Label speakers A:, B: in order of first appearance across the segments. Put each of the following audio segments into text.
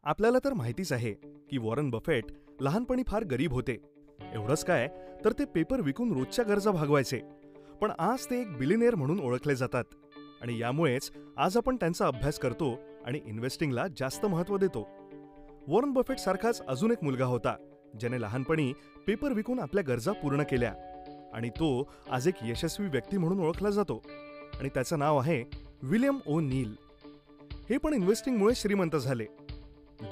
A: आपल्याला तर माहितीच आहे की वॉरन बफेट लहानपणी फार गरीब होते. एवढंच काय तर ते पेपर विकून रोजच्या गरजा भागवायचे. पण आज ते एक बिलियनेअर म्हणून ओळखले जातात आणि यामुळेच आज आपण त्यांचा अभ्यास करतो आणि इन्व्हेस्टिंगला जास्त महत्त्व देतो. वॉरन बफेट सारखाच अजून एक मुलगा होता ज्याने लहानपणी पेपर विकून आपल्या गरजा पूर्ण केल्या आणि तो आज एक यशस्वी व्यक्ती म्हणून ओळखला जातो आणि त्याचं नाव आहे विलियम ओ नील. हे पण इन्व्हेस्टिंगमुळे श्रीमंत झाले.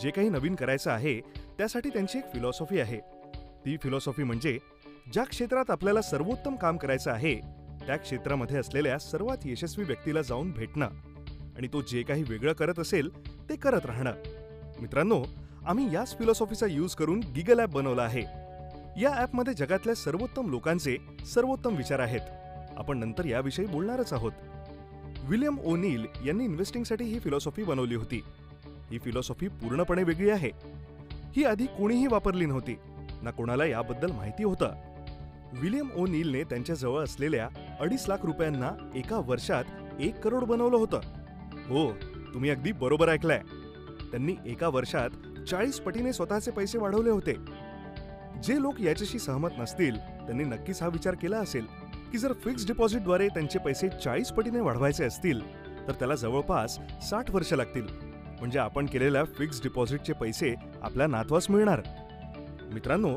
A: जे काही नवीन करायचं आहे त्यासाठी त्यांची एक फिलॉसॉफी आहे. ती फिलॉसॉफी म्हणजे ज्या क्षेत्रात आपल्याला सर्वोत्तम काम करायचं आहे त्या क्षेत्रामध्ये असलेल्या सर्वात यशस्वी व्यक्तीला जाऊन भेटणं आणि तो जे काही वेगळं करत असेल ते करत राहणं. मित्रांनो, आम्ही याच फिलॉसॉफीचा यूज करून गिगल ॲप बनवला आहे. या ॲपमध्ये जगातल्या सर्वोत्तम लोकांचे सर्वोत्तम विचार आहेत. आपण नंतर याविषयी बोलणारच आहोत. विलियम ओ नील यांनी इन्व्हेस्टिंगसाठी ही फिलॉसॉफी बनवली होती. ही फिलॉसॉफी पूर्णपणे वेगळी आहे. ही आधी कोणीही वापरली नव्हती, ना कोणाला याबद्दल माहिती होतं. विलियम ओ नीलने त्यांच्याजवळ असलेल्या 2.5 लाख रुपयांना एका वर्षात 1 करोड बनवलं होतं. हो, तुम्ही अगदी बरोबर ऐकलंय. त्यांनी एका वर्षात 40 पटीने स्वतःचे पैसे वाढवले होते. जे लोक याच्याशी सहमत नसतील त्यांनी नक्कीच हा विचार केला असेल की जर फिक्स्ड डिपॉझिटद्वारे त्यांचे पैसे 40 पटीने वाढवायचे असतील तर त्याला जवळपास 60 वर्ष लागतील. म्हणजे आपण केलेल्या फिक्स्ड डिपॉझिटचे पैसे आपल्या नातवास मिळणार. मित्रांनो,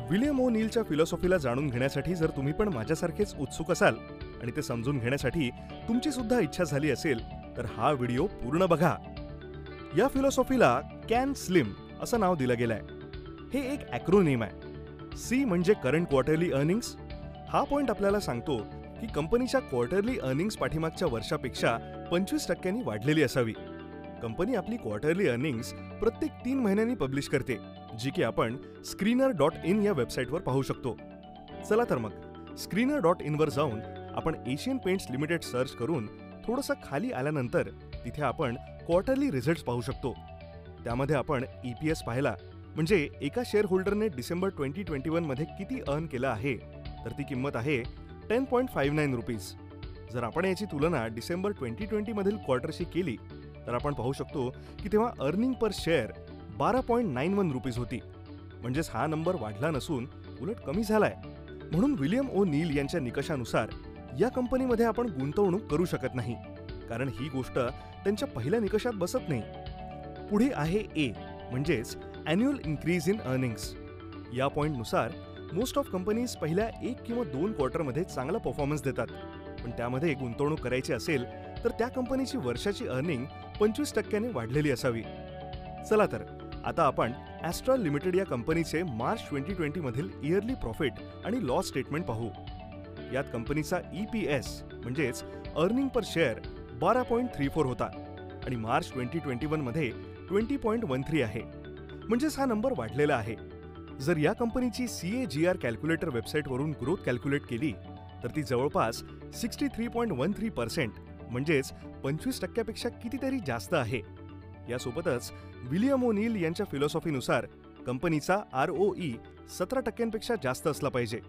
A: विलियम ओ नीलच्या फिलॉसॉफीला जाणून घेण्यासाठी जर तुम्ही पण माझ्यासारखेच उत्सुक असाल आणि ते समजून घेण्यासाठी तुमची सुद्धा इच्छा झाली असेल तर हा व्हिडिओ पूर्ण बघा. या फिलॉसॉफीला कॅन स्लिम असं नाव दिलं गेलंय. हे एक ॲक्रोनिम आहे. सी म्हणजे करंट क्वार्टरली अर्निंग्स. हा पॉइंट आपल्याला सांगतो की कंपनीच्या क्वार्टरली अर्निंग्स पाठीमागच्या वर्षापेक्षा 25% वाढलेली असावी. कंपनी आपली क्वार्टरली अर्निंग्स प्रत्येक 3 महिन्यांनी पब्लिश करते, जी की आपण screener.in या वेबसाईटवर पाहू शकतो. चला तर मग screener.in वर जाऊन आपण एशियन पेंट्स लिमिटेड सर्च करून थोडंसं खाली आल्यानंतर तिथे आपण क्वार्टरली रिझल्ट्स पाहू शकतो. त्यामध्ये आपण EPS पाहिला, म्हणजे एका शेअर होल्डरने डिसेंबर 2021 मध्ये किती अर्न केलं आहे, तर ती किंमत आहे 10.59 रुपीज. जर आपण याची तुलना डिसेंबर 2020 मधील क्वार्टरशी केली तर आपण पाहू शकतो की तेव्हा अर्निंग पर शेअर 12.91 रुपीज होती. म्हणजेच हा नंबर वाढला नसून उलट कमी झालाय. म्हणून विलियम ओ नील यांच्या निकषानुसार या कंपनीमध्ये आपण गुंतवणूक करू शकत नाही, कारण ही गोष्ट त्यांच्या पहिल्या निकषात बसत नाही. पुढे आहे ए, म्हणजेच अॅन्युअल इन्क्रीज इन अर्निंग्स. या पॉइंटनुसार मोस्ट ऑफ कंपनीज पहिल्या 1 किंवा 2 क्वार्टरमध्ये चांगला परफॉर्मन्स देतात, पण त्यामध्ये गुंतवणूक करायची असेल तर त्या कंपनीची वर्षाची अर्निंग 25% वाढलेली असावी. चला तर आता आपण ॲस्ट्रल लिमिटेड या कंपनीचे मार्च 2020 मधील इयरली प्रॉफिट आणि लॉस स्टेटमेंट पाहू. यात कंपनीचा EPS म्हणजेच अर्निंग पर शेअर 12.34 होता आणि मार्च 2021 मध्ये 20.13 आहे. म्हणजेच हा नंबर वाढलेला आहे. जर या कंपनीची CAGR कॅल्क्युलेटर वेबसाईटवरून ग्रोथ कॅल्क्युलेट केली तर ती जवळपास 63.13%, म्हणजेच 25% कितीतरी जास्त आहे. यासोबतच विलियम ओ नील यांच्या फिलॉसॉफीनुसार कंपनीचा ROE 17% जास्त असला पाहिजे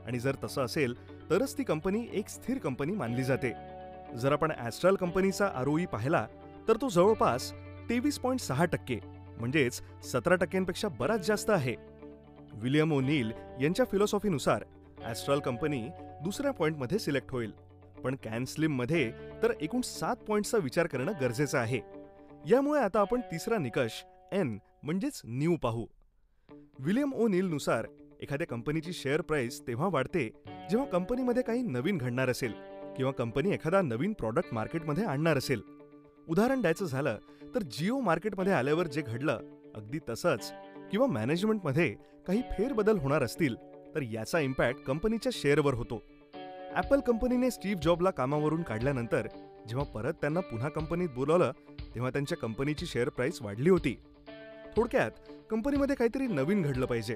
A: आणि जर तसं असेल तरच ती कंपनी एक स्थिर कंपनी मानली जाते. जर आपण ॲस्ट्रल कंपनीचा ROE पाहिला तर तो जवळपास 23.6%, म्हणजेच 17%पेक्षा बराच जास्त आहे. विलियम ओ नील यांच्या फिलॉसॉफीनुसार ॲस्ट्रल कंपनी दुसऱ्या पॉइंटमध्ये सिलेक्ट होईल, पण कॅन स्लिम मध्ये तर एकूण 7 पॉइंटचा विचार करणं गरजेचं आहे. यामुळे आता आपण तिसरा निकष N म्हणजेच न्यू पाहू. विलियम ओ नीलनुसार एखाद्या कंपनीची शेअर प्राइस तेव्हा वाढते जेव्हा कंपनीमध्ये काही नवीन घडणार असेल किंवा कंपनी एखादा नवीन प्रॉडक्ट मार्केटमध्ये आणणार असेल. उदाहरण द्यायचं झालं तर जिओ मार्केटमध्ये आल्यावर जे घडलं अगदी तसंच, किंवा मॅनेजमेंटमध्ये काही फेरबदल होणार असतील तर याचा इम्पॅक्ट कंपनीच्या शेअरवर होतो. ॲपल कंपनीने स्टीव्ह जॉबला कामावरून काढल्यानंतर जेव्हा परत त्यांना पुन्हा कंपनीत बोलावलं तेव्हा त्यांच्या कंपनीची शेअर प्राइस वाढली होती. थोडक्यात कंपनीमध्ये काहीतरी नवीन घडलं पाहिजे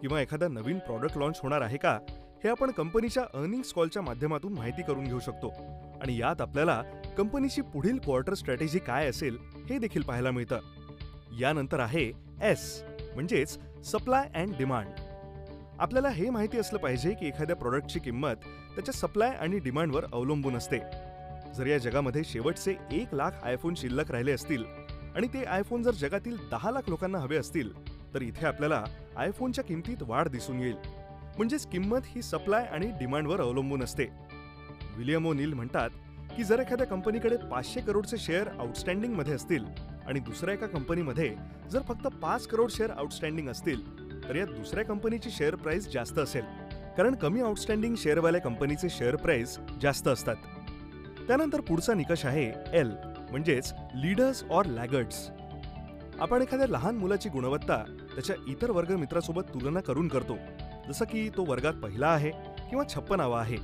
A: किंवा एखादा नवीन प्रॉडक्ट लॉन्च होणार आहे का, हे आपण कंपनीच्या अर्निंग्स कॉलच्या माध्यमातून माहिती करून घेऊ शकतो आणि यात आपल्याला कंपनीची पुढील क्वार्टर स्ट्रॅटेजी काय असेल हे देखील पाहायला मिळतं. यानंतर आहे S, म्हणजेच सप्लाय अँड डिमांड. आपल्याला हे माहिती असलं पाहिजे की एखाद्या प्रॉडक्टची किंमत त्याच्या सप्लाय आणि डिमांडवर अवलंबून असते. जर या जगामध्ये शेवटचे 1 लाख आयफोन शिल्लक राहिले असतील आणि ते आयफोन जर जगातील 10 लाख लोकांना हवे असतील तर इथे आपल्याला आयफोनच्या किमतीत वाढ दिसून येईल. म्हणजेच किंमत ही सप्लाय आणि डिमांडवर अवलंबून असते. विलियम ओ'नील म्हणतात की जर एखाद्या कंपनीकडे 500 करोडचे शेअर आउटस्टँडिंग मध्ये असतील आणि दुसऱ्या एका कंपनीमध्ये जर फक्त 5 करोड शेअर आउटस्टँडिंग असतील तर या दुसऱ्या कंपनीची शेअर प्राइस जास्त असेल, कारण कमी आउटस्टँडिंग शेअरवाल्या कंपनीचे शेअर प्राइस जास्त असतात. त्यानंतर पुढचा निकष आहे एल, म्हणजेच लीडर्स ऑर लॅगर्ड्स. आपण एखाद्या लहान मुलाची गुणवत्ता त्याच्या इतर वर्ग मित्रासोबत तुलना करून करतो, जसं की तो वर्गात पहिला आहे किंवा 56वा आहे.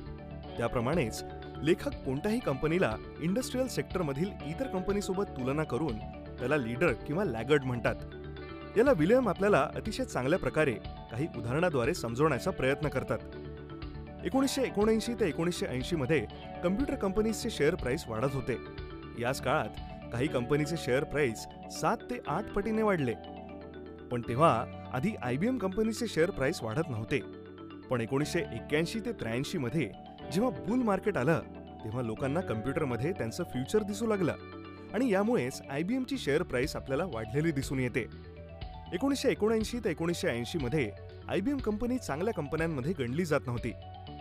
A: त्याप्रमाणेच लेखक कोणत्याही कंपनीला इंडस्ट्रियल सेक्टरमधील इतर कंपनीसोबत तुलना करून त्याला लीडर किंवा लॅगर्ड म्हणतात. याला विलियम आपल्याला अतिशय चांगल्या प्रकारे काही उदाहरणाद्वारे समजवण्याचा प्रयत्न करतात. 1979 ते 1980 मध्ये कम्प्युटर कंपनीजचे शेअर प्राइस वाढत होते. याच काळात काही कंपनीचे शेअर प्राइस 7 ते 8 पटीने वाढले. पण तेव्हा आधी IBM कंपनीचे शेअर प्राइस वाढत नव्हते. पण 1981 ते 83 मध्ये जेव्हा बुल मार्केट आलं तेव्हा लोकांना कम्प्युटरमध्ये त्यांचं फ्युचर दिसू लागलं आणि यामुळेच IBMची शेअर प्राइस आपल्याला वाढलेली दिसून येते. 1979 ते 1980 मध्ये IBM कंपनी चांगल्या कंपन्यांमध्ये गणली जात नव्हती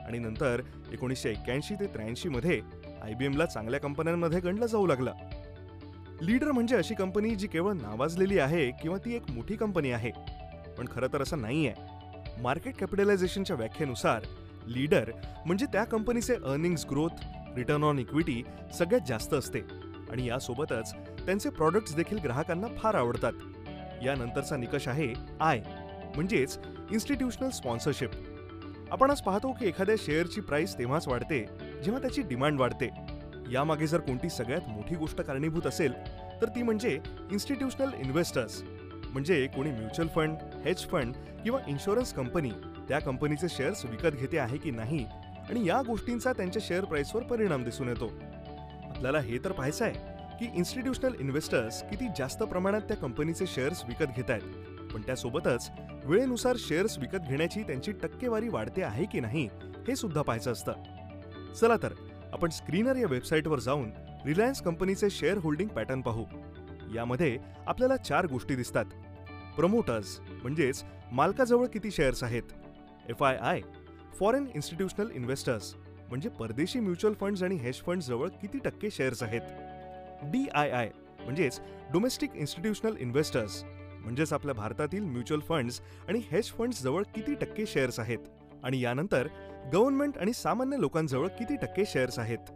A: आणि नंतर 1981 ते 83 मध्ये IBMला चांगल्या कंपन्यांमध्ये गणलं जाऊ लागलं. लीडर म्हणजे अशी कंपनी जी केवळ नावाजलेली आहे किंवा ती एक मोठी कंपनी आहे, पण खरं तर असं नाहीये. मार्केट कॅपिटलायझेशनच्या व्याख्येनुसार लीडर म्हणजे त्या कंपनीचे earnings growth, return on equity सगळ्यात जास्त असते आणि यासोबतच त्यांचे प्रॉडक्ट्स देखील ग्राहकांना फार आवडतात. यानंतरचा निकष आहे आय, म्हणजेच इन्स्टिट्यूशनल स्पॉन्सरशिप. आपण आज पाहतो की एखाद्या शेअरची प्राइस तेव्हाच वाढते जेव्हा त्याची डिमांड वाढते. यामागे जर कोणती सगळ्यात मोठी गोष्ट कारणीभूत असेल तर ती म्हणजे इन्स्टिट्यूशनल इन्व्हेस्टर्स, म्हणजे कोणी म्युच्युअल फंड, हेज फंड किंवा इन्शुरन्स कंपनी त्या कंपनीचे शेअर्स विकत घेते आहे की नाही आणि या गोष्टींचा त्यांच्या शेअर प्राइसवर परिणाम दिसून येतो. आपल्याला हे तर पाहायचं आहे की इन्स्टिट्यूशनल इन्व्हेस्टर्स किती जास्त प्रमाणात त्या कंपनीचे शेअर्स विकत घेत आहेत, पण त्यासोबतच वेळेनुसार शेअर्स विकत घेण्याची त्यांची टक्केवारी वाढते आहे की नाही हे सुद्धा पाहायचं असतं. चला तर आपण स्क्रीनर या वेबसाईटवर जाऊन रिलायन्स कंपनीचे शेअर होल्डिंग पॅटर्न पाहू. यामध्ये आपल्याला 4 गोष्टी दिसतात. प्रमोटर्स म्हणजेच मालकाजवळ किती शेअर्स आहेत. FII फॉरेन इन्स्टिट्यूशनल इन्व्हेस्टर्स म्हणजे परदेशी म्युच्युअल फंड्स आणि हेज फंड्स जवळ किती टक्के शेअर्स आहेत. DII म्हणजेच डोमेस्टिक इन्स्टिट्यूशनल इन्व्हेस्टर्स म्हणजेच आपल्या भारतातील म्युच्युअल फंड्स आणि हेज फंड्स जवळ किती टक्के शेअर्स आहेत. आणि यानंतर गव्हर्नमेंट आणि सामान्य लोकांजवळ किती टक्के शेअर्स आहेत.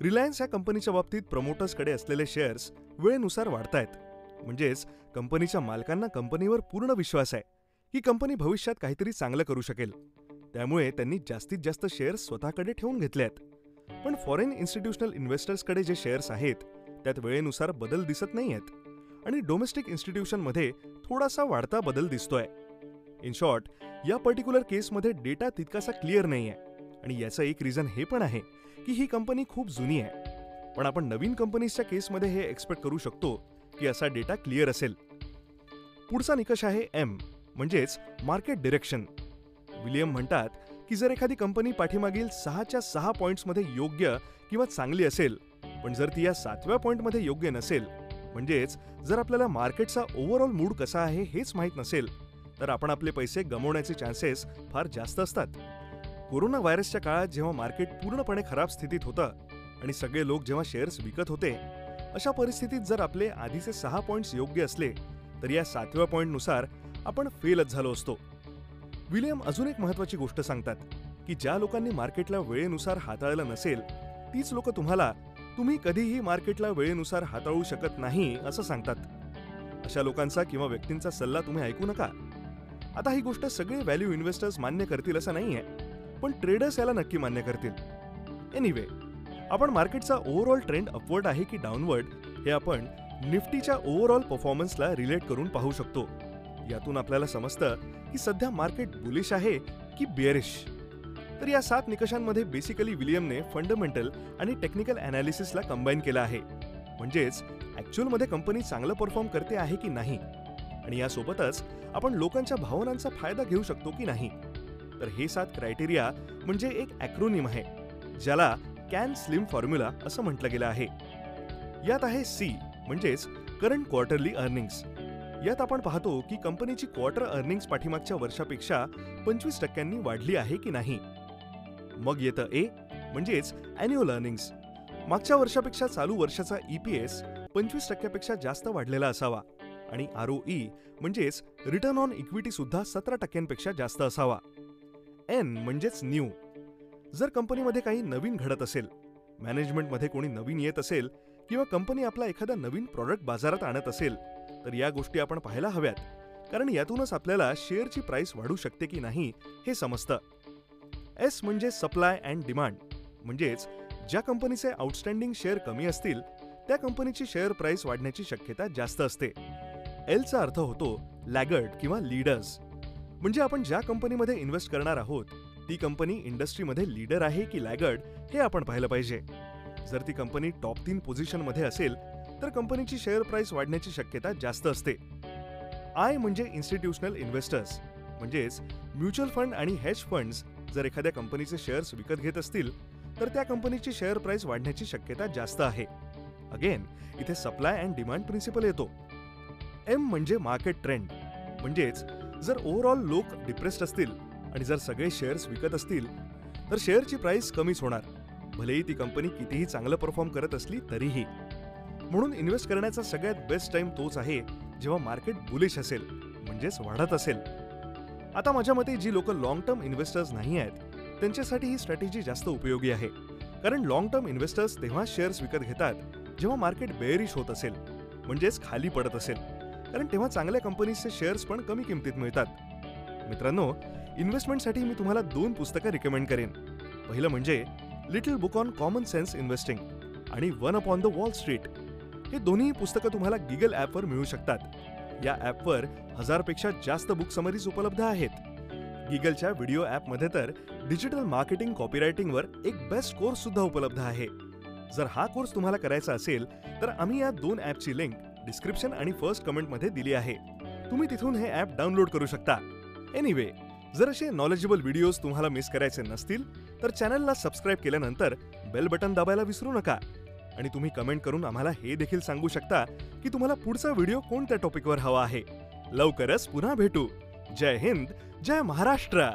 A: रिलायन्स या कंपनीच्या बाबतीत प्रमोटर्सकडे असलेले शेअर्स वेळेनुसार वाढतायत, म्हणजेच कंपनीच्या मालकांना कंपनीवर पूर्ण विश्वास आहे की कंपनी भविष्यात काहीतरी चांगलं करू शकेल. त्यामुळे त्यांनी जास्तीत जास्त शेअर्स स्वतःकडे ठेवून घेतले आहेत. पण फॉरेन इन्स्टिट्यूशनल इन्व्हेस्टर्सकडे जे शेअर्स आहेत त्यात वेळेनुसार बदल दिसत नाहीयेत आणि डोमेस्टिक इन्स्टिट्यूशनमध्ये थोडासा वाढता बदल दिसतोय. इन शॉर्ट, या पर्टिक्युलर केसमध्ये डेटा तितकासा क्लिअर नाहीये आणि याचं एक रिझन हे पण आहे की ही कंपनी खूप जुनी आहे. पण आपण नवीन कंपनीजच्या केसमध्ये हे एक्सपेक्ट करू शकतो की असा डेटा क्लिअर असेल. पुढचा निकष आहे M, म्हणजेच मार्केट डिरेक्शन. विलियम म्हणतात की जर एखादी कंपनी पाठीमागील 6च्या 6 पॉइंट्समध्ये योग्य किंवा चांगली असेल, पण जर ती या 7व्या पॉइंटमध्ये योग्य नसेल, म्हणजेच जर आपल्याला मार्केटचा ओव्हरऑल मूड कसा आहे हेच माहीत नसेल, तर आपण आपले पैसे गमावण्याचे चान्सेस फार जास्त असतात. कोरोना व्हायरसच्या काळात जेव्हा मार्केट पूर्णपणे खराब स्थितीत होतं आणि सगळे लोक जेव्हा शेअर्स विकत होते, अशा परिस्थितीत जर आपले आधीचे 6 पॉइंट्स योग्य असले तर या 7व्या पॉइंटनुसार आपण फेलच झालो असतो. विलियम अजून एक महत्त्वाची गोष्ट सांगतात की ज्या लोकांनी मार्केटला वेळेनुसार हाताळलं नसेल तीच लोक तुम्ही कधीही मार्केटला वेळेनुसार हाताळू शकत नाही असं सांगतात. अशा लोकांचा किंवा व्यक्तींचा सल्ला तुम्ही ऐकू नका. आता ही गोष्ट सगळे व्हॅल्यू इन्व्हेस्टर्स मान्य करतील असं नाहीये, पण ट्रेडर्स याला नक्की मान्य करतील. एनिवे, आपण मार्केटचा ओव्हरऑल ट्रेंड अपवर्ड आहे की डाऊनवर्ड हे आपण निफ्टीच्या ओव्हरऑल परफॉर्मन्सला रिलेट करून पाहू शकतो. यातून आपल्याला समजतं की सध्या मार्केट बुलिश आहे की बेअरिश. तर या 7 निकषांमध्ये बेसिकली विलियमने फंडामेंटल आणि टेक्निकल अनालिसिसला कंबाईन केलं आहे, म्हणजेच ॲक्च्युअलमध्ये कंपनी चांगलं परफॉर्म करते आहे की नाही आणि यासोबतच आपण लोकांच्या भावनांचा फायदा घेऊ शकतो की नाही. तर हे 7 क्रायटेरिया म्हणजे एक ॲक्रोनिम आहे ज्याला कॅन स्लिम फॉर्म्युला असं म्हटलं गेलं आहे. यात आहे C, म्हणजेच करंट क्वार्टरली अर्निंग्स. यात आपण पाहतो की कंपनीची क्वार्टर अर्निंग्स पाठीमागच्या वर्षापेक्षा 25% वाढली आहे की नाही. मग येतं ए म्हणजेच अॅन्युअल अर्निंग्स. मागच्या वर्षापेक्षा चालू वर्षाचा EPS 25% जास्त वाढलेला असावा आणि ROE म्हणजेच रिटर्न ऑन इक्विटी सुद्धा 17% जास्त असावा. एन म्हणजेच न्यू. जर कंपनीमध्ये काही नवीन घडत असेल, मॅनेजमेंटमध्ये कोणी नवीन येत असेल किंवा कंपनी आपला एखादा नवीन प्रॉडक्ट बाजारात आणत असेल तर या गोष्टी आपण पाहायला हव्यात, कारण यातूनच आपल्याला शेअरची प्राइस वाढू शकते की नाही हे समजतं. एस म्हणजे सप्लाय अँड डिमांड. म्हणजेच ज्या कंपनीचे आउटस्टँडिंग शेअर कमी असतील त्या कंपनीची शेअर प्राइस वाढण्याची शक्यता जास्त असते. एलचा अर्थ होतो लॅगर्ड किंवा लीडर्स. म्हणजे आपण ज्या कंपनीमध्ये इन्व्हेस्ट करणार आहोत ती कंपनी इंडस्ट्रीमध्ये लीडर आहे की लॅगर्ड हे आपण पाहिलं पाहिजे. जर ती कंपनी टॉप 3 पोझिशनमध्ये असेल तर कंपनीची शेअर प्राइस वाढण्याची शक्यता जास्त असते. आय म्हणजे इन्स्टिट्यूशनल इन्व्हेस्टर्स. म्हणजेच म्युच्युअल फंड आणि हेज फंड्स जर एखाद्या कंपनीचे शेअर्स विकत घेत असतील तर त्या कंपनीची शेअर प्राइस वाढण्याची शक्यता जास्त आहे. अगेन इथे सप्लाय अँड डिमांड प्रिन्सिपल येतो. एम म्हणजे मार्केट ट्रेंड. म्हणजेच जर ओव्हरऑल लोक डिप्रेस्ड असतील आणि जर सगळे शेअर्स विकत असतील तर शेअरची प्राइस कमीच होणार, भलेही ती कंपनी कितीही चांगलं परफॉर्म करत असली तरीही. म्हणून इन्व्हेस्ट करण्याचा सगळ्यात बेस्ट टाइम तोच आहे जेव्हा मार्केट बुलिश असेल, म्हणजेच वाढत असेल. आता माझ्या मते जी लोक लॉंग टर्म इन्व्हेस्टर्स नाही आहेत त्यांच्यासाठी ही स्ट्रॅटेजी जास्त उपयोगी आहे, कारण लॉंग टर्म इन्व्हेस्टर्स तेव्हा शेअर्स विकत घेतात जेव्हा मार्केट बेअरिश होत असेल, म्हणजेच खाली पडत असेल, कारण तेव्हा चांगल्या कंपनीजचे शेअर्स पण कमी किमतीत मिळतात. मित्रांनो, इन्व्हेस्टमेंटसाठी मी तुम्हाला 2 पुस्तकं रिकमेंड करेन. पहिलं म्हणजे little book on common sense investing आणि one upon the Wall Street. हे दोन्ही पुस्तकं तुम्हाला गिगल ॲपवर मिळू शकतात. या ॲपवर 1000 पेक्षा जास्त बुक समरीज उपलब्ध आहेत. गिगलच्या व्हिडिओ ॲपमध्ये तर डिजिटल मार्केटिंग कॉपीरायटिंगवर एक बेस्ट कोर्स सुद्धा उपलब्ध आहे. जर हा कोर्स तुम्हाला करायचा असेल तर आम्ही या 2 ॲपची लिंक डिस्क्रिप्शन आणि फर्स्ट कमेंटमध्ये दिली आहे. तुम्ही तिथून हे ॲप डाउनलोड करू शकता. एनिवे, जर असे नॉलेजेबल व्हिडिओज तुम्हाला मिस करायचे नसतील तर चॅनलला सबस्क्राईब केल्यानंतर बेल बटन दाबायला विसरू नका. आणि तुम्ही कमेंट करून आम्हाला हे देखील सांगू शकता की तुम्हाला पुढचा व्हिडिओ कोणत्या टॉपिकवर हवा आहे. लवकरच पुन्हा भेटू. जय हिंद, जय महाराष्ट्र.